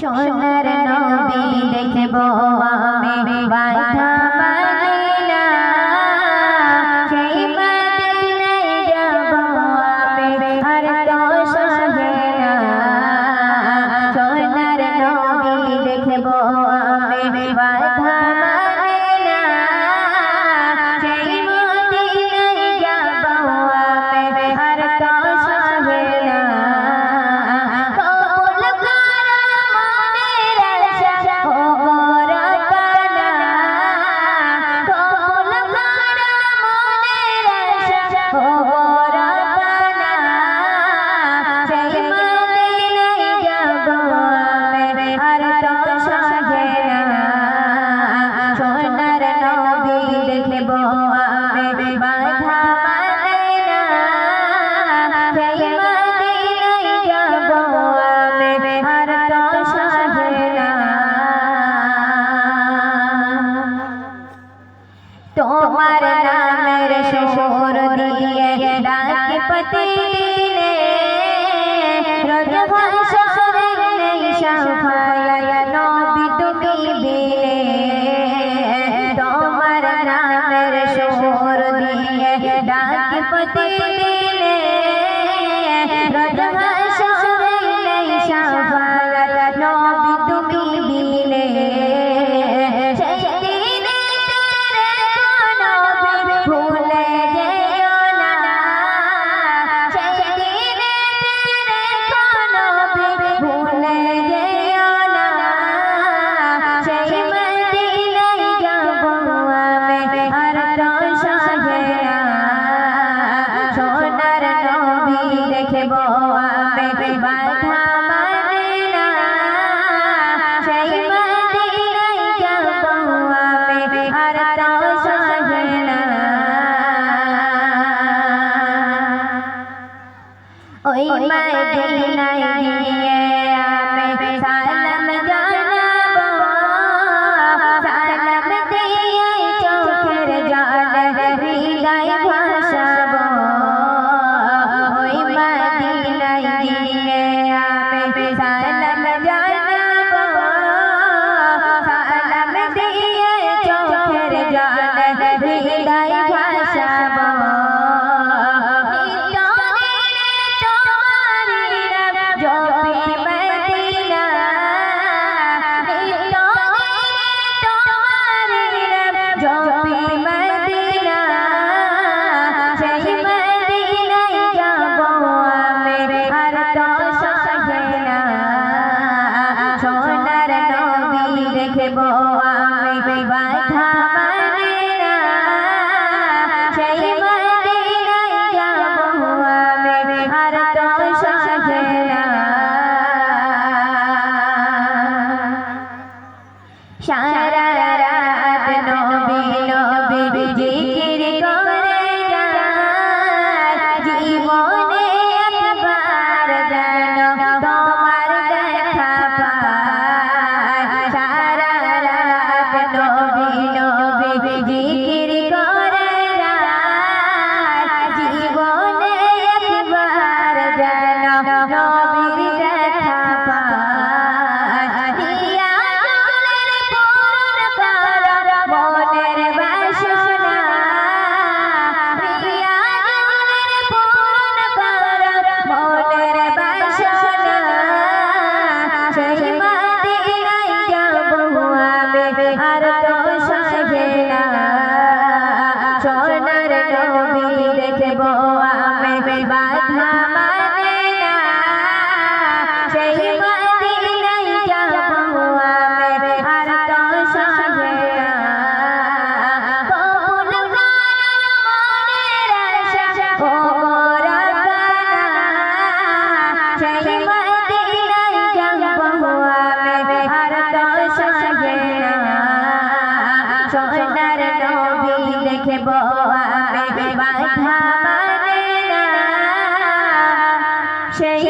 সোনার নবী দেখব আমি বাধা মানিনা সেই মদিনায় যাব আমি আর তো সহে না সোনার নবী দেখব আমি বাধা মানিনা সেই মদিনায় যাব আমি আর তো সহে না তোমার নামের সুর দিয়ে ডাক প্রতিদিনে রোজ ভাষণে নেই সাফায়াত নবী তুমি বিনে তোমার নামের সুর দিয়ে ডাক প্রতিদিনে রোজ ভাষণে নেই সাফায়াত নবী তুমি বিনে দেখব আমি বাধা মানিনা সেই মদিনায় যাব আমি আর তো সহে না ওই মদিনায় গিয়ে আমি সালাম জানাবো সালাম দিয়ে চোখের জলে হৃদয় ভাসাবো সালাম জানাবো সালাম দিয়ে চোখের জলে হৃদয় ভাসাবো জপি মদিনা জপি মদিনা সেই মদিনায় যাব আমি আর তো সহে না সোনার নবী দেখব আমি বাধা মানিনা সেই মদিনায় যাব আমি আর তো সহে না সারা রাত নবী নবী জিকির করে যায় জীবনে একবার যেন তোমার দেখা পায় সারা রাত নবী নবী জিকির করে যায় জীবনে একবার যেন নবীর দেখা পায় মনের বাসনা মনের বাসনা সেই মদিনায় যাব আমি আর তো সহে না সোনার নবী দেখব আমি বাধা মানিনা সেই মদিনায় যাব আমি আর তো সহে না সেই মদিনায় যাব আমি আর তো সহে না সোনার নবী দেখব আমি বাধা মানিনা সেই